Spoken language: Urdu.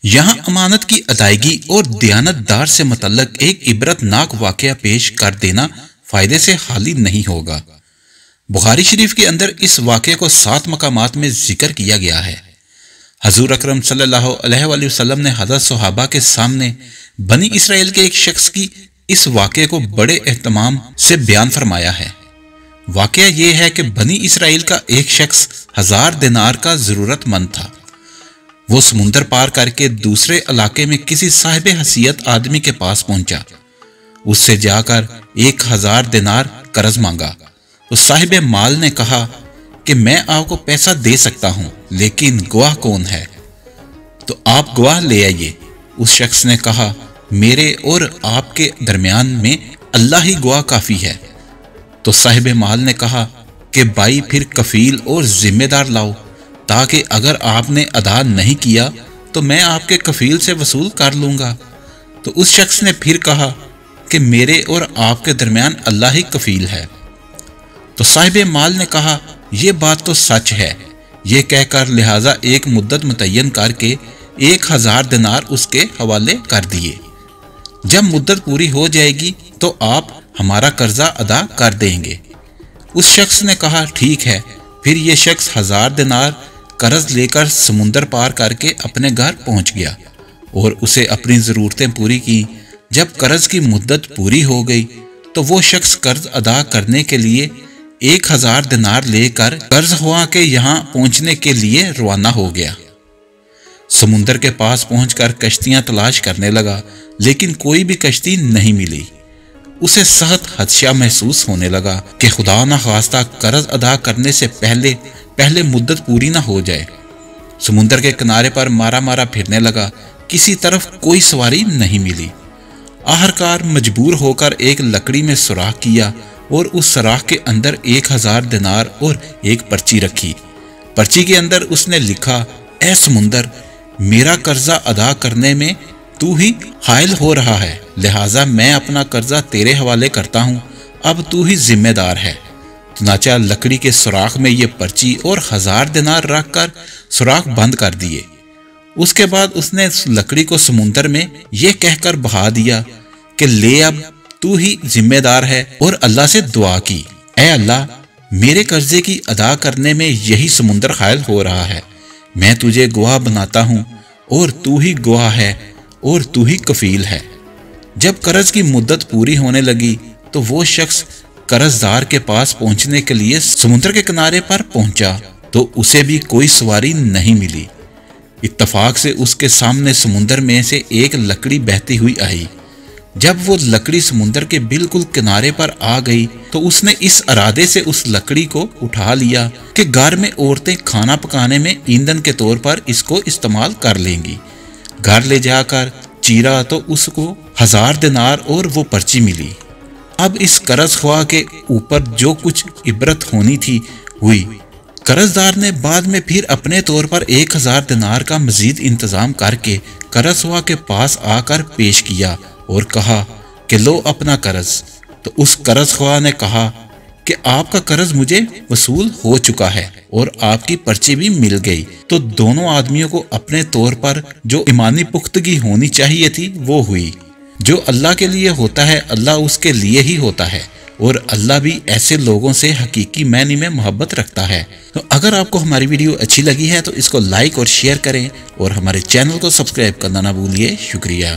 یہاں امانت کی ادائیگی اور دیانت دار سے متعلق ایک عبرتناک واقعہ پیش کر دینا فائدے سے خالی نہیں ہوگا۔ بخاری شریف کے اندر اس واقعے کو 7 مقامات میں ذکر کیا گیا ہے۔ حضور اکرم صلی اللہ علیہ وآلہ وسلم نے حضرت صحابہ کے سامنے بنی اسرائیل کے ایک شخص کی اس واقعے کو بڑے اہتمام سے بیان فرمایا ہے۔ واقعہ یہ ہے کہ بنی اسرائیل کا ایک شخص 1000 دینار کا ضرورت مند تھا۔ وہ سمندر پار کر کے دوسرے علاقے میں کسی صاحب حیثیت آدمی کے پاس پہنچا۔ اس سے جا کر 1000 دینار قرض مانگا۔ اس صاحب مال نے کہا کہ میں آپ کو پیسہ دے سکتا ہوں، لیکن گواہ کون ہے؟ تو آپ گواہ لے آئیے۔ اس شخص نے کہا میرے اور آپ کے درمیان میں اللہ ہی گواہ کافی ہے۔ تو صاحب مال نے کہا کہ بھائی پھر کفیل اور ذمہ دار لاؤ، تاکہ اگر آپ نے ادا نہیں کیا تو میں آپ کے کفیل سے وصول کر لوں گا۔ تو اس شخص نے پھر کہا کہ میرے اور آپ کے درمیان اللہ ہی کفیل ہے۔ تو صاحب مال نے کہا یہ بات تو سچ ہے۔ یہ کہہ کر لہٰذا ایک مدت متعین کر کے 1000 دینار اس کے حوالے کر دیے۔ جب مدت پوری ہو جائے گی تو آپ ہمارا قرضہ ادا کر دیں گے۔ اس شخص نے کہا ٹھیک ہے۔ پھر یہ شخص 1000 دینار قرض لے کر سمندر پار کر کے اپنے گھر پہنچ گیا اور اسے اپنی ضرورتیں پوری کی۔ جب قرض کی مدت پوری ہو گئی تو وہ شخص قرض ادا کرنے کے لیے 1000 دینار لے کر قرض خواہ کے یہاں پہنچنے کے لیے روانہ ہو گیا۔ سمندر کے پاس پہنچ کر کشتیاں تلاش کرنے لگا، لیکن کوئی بھی کشتی نہیں ملی۔ اسے سخت خدشہ محسوس ہونے لگا کہ خدا نخواستہ قرض ادا کرنے سے پہلے مدت پوری نہ ہو جائے۔ سمندر کے کنارے پر مارا مارا پھرنے لگا، کسی طرف کوئی سواری نہیں ملی۔ آخرکار مجبور ہو کر ایک لکڑی میں سوراخ کیا اور اس سوراخ کے اندر 1000 دینار اور ایک پرچی رکھی۔ پرچی کے اندر اس نے لکھا اے سمندر، میرا قرضہ ادا کرنے میں تو ہی حائل ہو رہا ہے، لہٰذا میں اپنا قرضہ تیرے حوالے کرتا ہوں، اب تو ہی ذمہ دار ہے۔ چنانچہ لکڑی کے سوراخ میں یہ پرچی اور 1000 دینار رکھ کر سوراخ بند کر دیے۔ اس کے بعد اس نے اس لکڑی کو سمندر میں یہ کہہ کر بہا دیا کہ لے اب تو ہی ذمہ دار ہے، اور اللہ سے دعا کی اے اللہ، میرے قرضے کی ادا کرنے میں یہی سمندر حائل ہو رہا ہے، میں تجھے گواہ بناتا ہوں اور تو ہی گواہ ہے اور تو ہی کفیل ہے۔ جب قرض کی مدت پوری ہونے لگی تو وہ شخص قرض دار کے پاس پہنچنے کے لیے سمندر کے کنارے پر پہنچا تو اسے بھی کوئی سواری نہیں ملی۔ اتفاق سے اس کے سامنے سمندر میں سے ایک لکڑی بہتی ہوئی آئی۔ جب وہ لکڑی سمندر کے بالکل کنارے پر آ گئی تو اس نے اس ارادے سے اس لکڑی کو اٹھا لیا کہ گھر میں عورتیں کھانا پکانے میں ایندھن کے طور پر اس کو استعمال کر لیں گی۔ گھر لے جا کر چیرا تو اس کو 1000 دینار اور وہ پرچی ملی۔ اب اس قرض خواہ کے اوپر جو کچھ عبرت ہونی تھی ہوئی۔ قرض دار نے بعد میں پھر اپنے طور پر 1000 دینار کا مزید انتظام کر کے قرض خواہ کے پاس آ کر پیش کیا اور کہا کہ لو اپنا قرض۔ تو اس قرض خواہ نے کہا کہ آپ کا قرض مجھے وصول ہو چکا ہے اور آپ کی پرچی بھی مل گئی۔ تو دونوں آدمیوں کو اپنے طور پر جو ایمانی پختگی ہونی چاہیے تھی وہ ہوئی۔ جو اللہ کے لیے ہوتا ہے اللہ اس کے لیے ہی ہوتا ہے، اور اللہ بھی ایسے لوگوں سے حقیقی معنی میں محبت رکھتا ہے۔ تو اگر آپ کو ہماری ویڈیو اچھی لگی ہے تو اس کو لائک اور شیئر کریں اور ہمارے چینل کو سبسکرائب کرنا نہ بھولیے۔ شکریہ۔